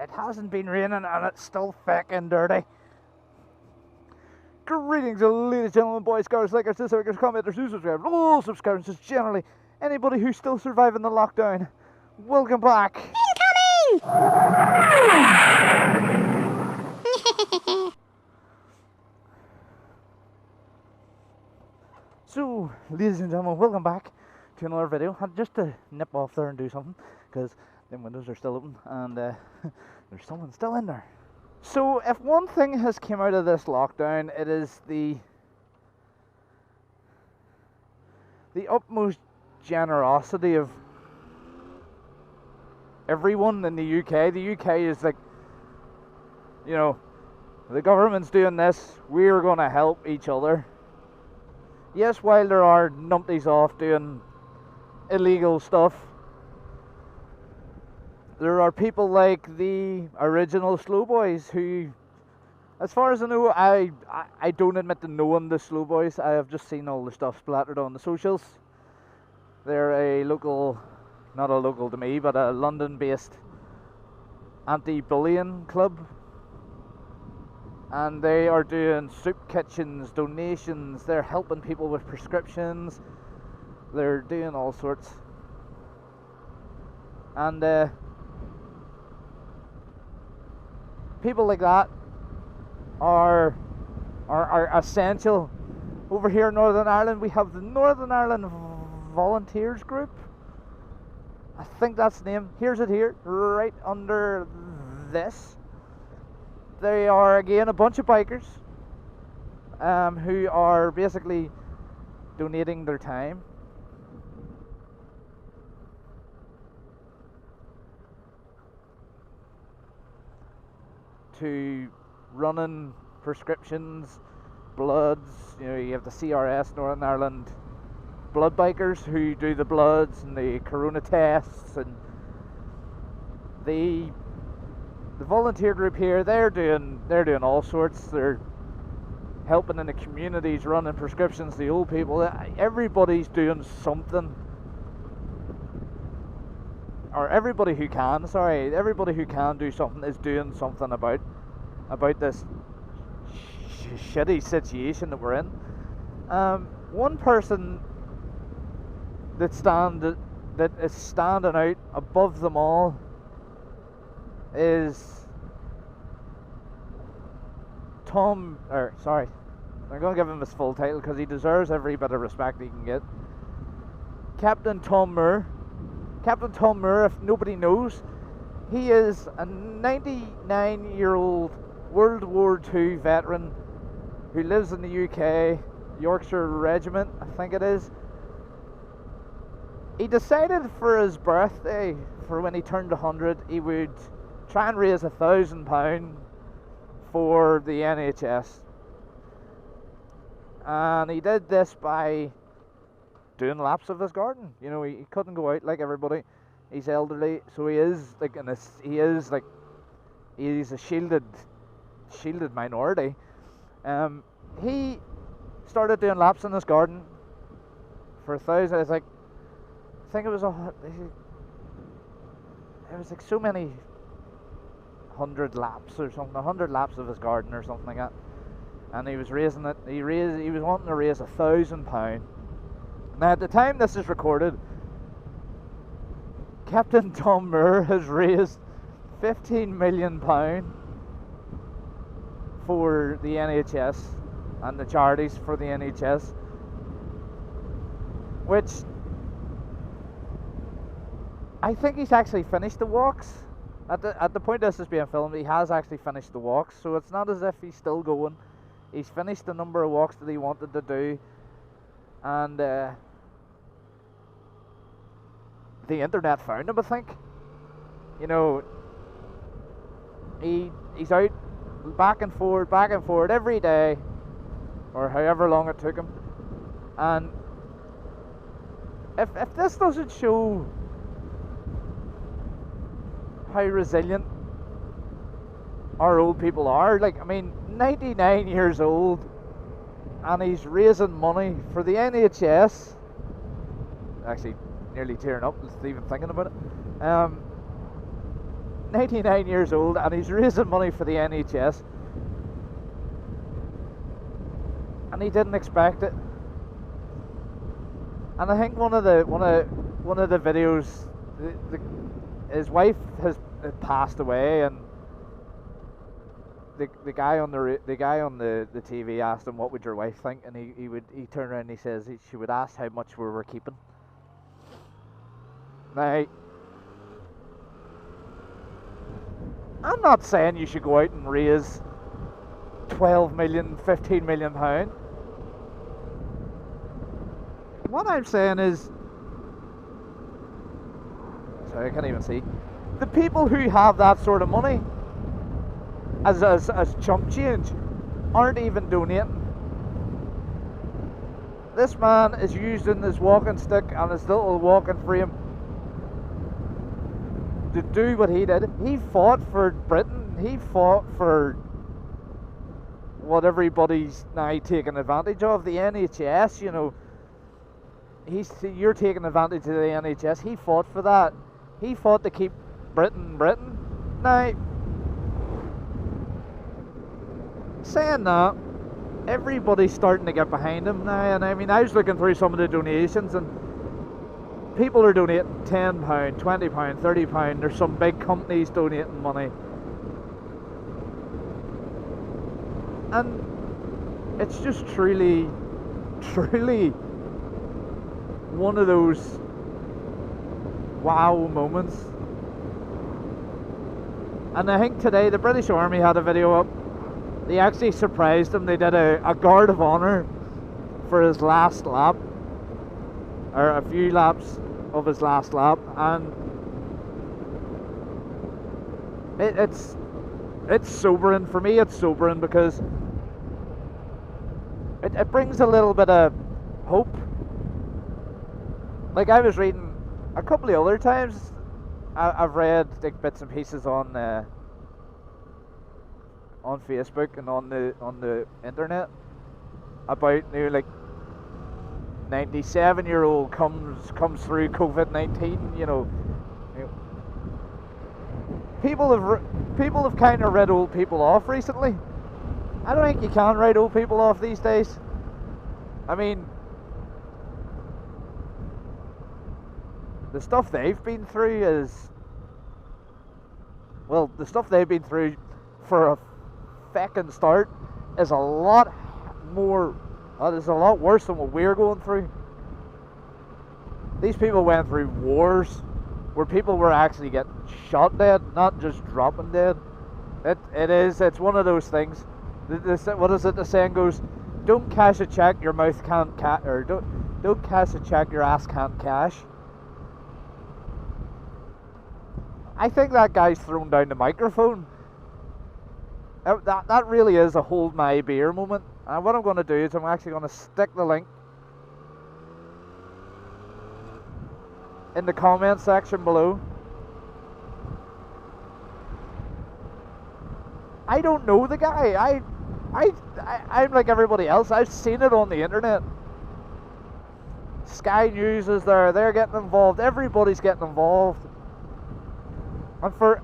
It hasn't been raining and it's still thick and dirty. Greetings, ladies, gentlemen, boys, girls, likers, dislikers, commenters, new subscribers, all subscribers, just generally anybody who's still surviving the lockdown. Welcome back. So, ladies and gentlemen, welcome back to another video. I had just to nip off there and do something because the windows are still open and there's someone still in there. So, if one thing has come out of this lockdown, it is the utmost generosity of everyone in the UK. The UK is like, you know, the government's doing this, we're going to help each other. Yes, while there are numpties off doing illegal stuff, there are people like the original Slow Boys who, as far as I know, I don't admit to knowing the Slow Boys. I have just seen all the stuff splattered on the socials. They're a local, not a local to me, but a London-based anti-bullying club. And they are doing soup kitchens, donations, they're helping people with prescriptions, they're doing all sorts. And people like that are essential. Over here in Northern Ireland, we have the Northern Ireland Volunteers Group. I think that's the name. Here's it here, right under this. They are again a bunch of bikers who are basically donating their time to running prescriptions, bloods. You know, you have the CRS, Northern Ireland blood bikers, who do the bloods and the corona tests, and the volunteer group here, they're doing all sorts. They're helping in the communities, running prescriptions, the old people. Everybody's doing something, or everybody who can do something is doing something about this shitty situation that we're in. One person that is standing out above them all is I'm going to give him his full title because he deserves every bit of respect he can get. Captain Tom Moore. Captain Tom Moore, if nobody knows, he is a 99-year-old World War II veteran who lives in the UK, Yorkshire Regiment, I think it is. He decided for his birthday, for when he turned 100, he would try and raise £1,000 for the NHS. And he did this by doing laps of his garden. You know, he couldn't go out like everybody. He's elderly, so he's a shielded minority. He started doing laps in his garden for 1,000. It's like, I think it was like so many 100 laps or something, 100 laps of his garden or something like that. And he was raising it. He was wanting to raise £1,000. Now, at the time this is recorded, Captain Tom Moore has raised £15 million for the NHS and the charities for the NHS, which I think he's actually finished the walks. At the point this is being filmed, he has actually finished the walks, so it's not as if he's still going. He's finished the number of walks that he wanted to do, and the internet found him, I think. You know, he's out back and forward every day, or however long it took him. And if this doesn't show how resilient our old people are, like, I mean, 99 years old, and he's raising money for the NHS. Actually, nearly tearing up just even thinking about it. 99 years old, and he's raising money for the NHS, and he didn't expect it. And I think one of the videos, his wife had passed away, and the guy on the TV asked him, "What would your wife think?" And he turned around and he says she would ask how much we were keeping. Now, I'm not saying you should go out and raise 12 million, 15 million pound. What I'm saying is, sorry, I can't even see. The people who have that sort of money as chump change aren't even donating. This man is using his walking stick and his little walking frame to do what he did. He fought for Britain. He fought for what everybody's now taking advantage of, the NHS. You know, you're taking advantage of the NHS. He fought for that. He fought to keep Britain. Now, saying that, everybody's starting to get behind him now. And I mean, I was looking through some of the donations, and people are donating £10, £20, £30. There's some big companies donating money. And it's just truly one of those wow moments. And I think today the British Army had a video up. They actually surprised him. They did a guard of honour for his last lap, or a few laps of his last lap, and it's sobering. For me, it's sobering because it brings a little bit of hope. Like, I was reading a couple of other times, I've read like bits and pieces on Facebook and on the internet about, you know, like 97-year-old comes through COVID-19. You know, people have kind of read old people off recently. I don't think you can write old people off these days. I mean, the stuff they've been through is, well, the stuff they've been through for a feckin' start is a lot more, is a lot worse than what we're going through. These people went through wars where people were actually getting shot dead, not just dropping dead. It's one of those things. What is it? The saying goes, "Don't cash a check your mouth can't or don't cash a check your ass can't cash." I think that guy's thrown down the microphone. That really is a hold my beer moment. And what I'm going to do is I'm actually going to stick the link in the comment section below. I don't know the guy. I'm like everybody else. I've seen it on the internet. Sky News is there. They're getting involved. Everybody's getting involved. And for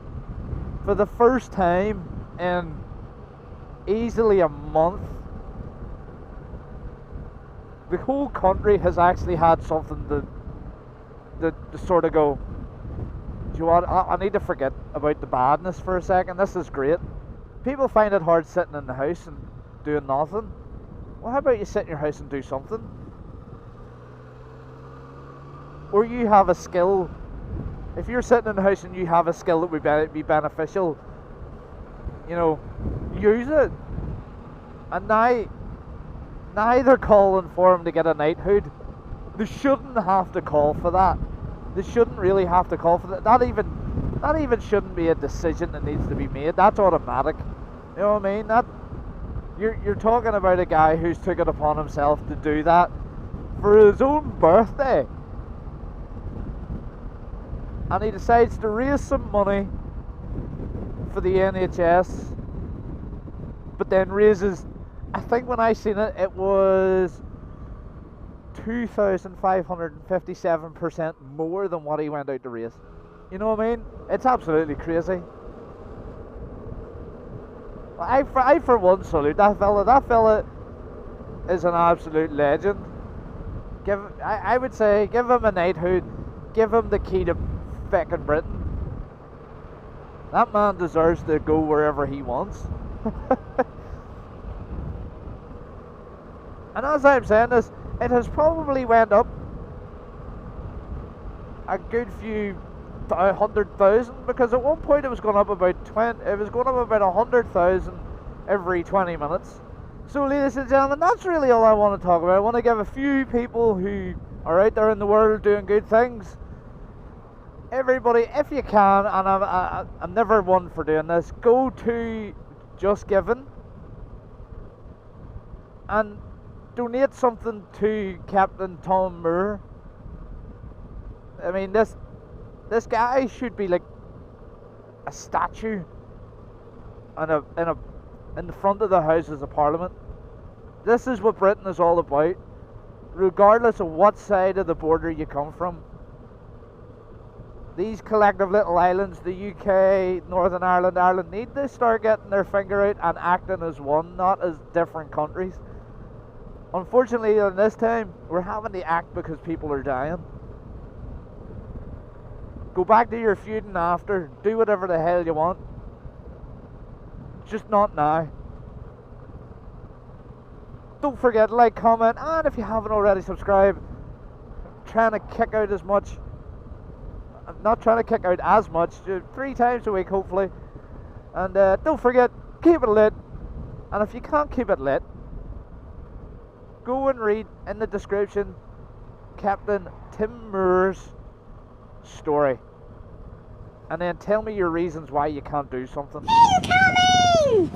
the first time in easily a month, the whole country has actually had something to sort of go, do you know what, I need to forget about the badness for a second. This is great. People find it hard sitting in the house and doing nothing. Well, how about you sit in your house and do something? Or you have a skill. If you're sitting in the house and you have a skill that would be beneficial, you know, use it. And now they're calling for him to get a knighthood. They shouldn't have to call for that. They shouldn't really have to call for that. That even shouldn't be a decision that needs to be made. That's automatic. You know what I mean? That you're talking about a guy who's took it upon himself to do that for his own birthday. And he decides to raise some money for the NHS, but then raises, I think when I seen it, it was 2,557% more than what he went out to raise. You know what I mean? It's absolutely crazy. I for one salute that fella. That fella is an absolute legend. I would say give him a knighthood. Give him the key to fucking Britain. That man deserves to go wherever he wants. And as I'm saying this, it has probably went up a good few 100,000, because at one point it was going up about 100,000 every 20 minutes. So ladies and gentlemen, that's really all I want to talk about. I want to give a few people who are out there in the world doing good things. Everybody, if you can, and I'm never one for doing this, go to Just Giving and donate something to Captain Tom Moore. I mean, this guy should be like a statue in the front of the Houses of Parliament. This is what Britain is all about, regardless of what side of the border you come from. These collective little islands, the UK, Northern Ireland, Ireland, need to start getting their finger out and acting as one, not as different countries. Unfortunately, in this time, we're having to act because people are dying. Go back to your feuding after. Do whatever the hell you want. Just not now. Don't forget to like, comment, and if you haven't already, subscribe. I'm trying to kick out as much. I'm not trying to kick out as much. 3 times a week, hopefully. And don't forget, keep it lit. And if you can't keep it lit, go and read in the description Captain Tim Moore's story, and then tell me your reasons why you can't do something. Incoming!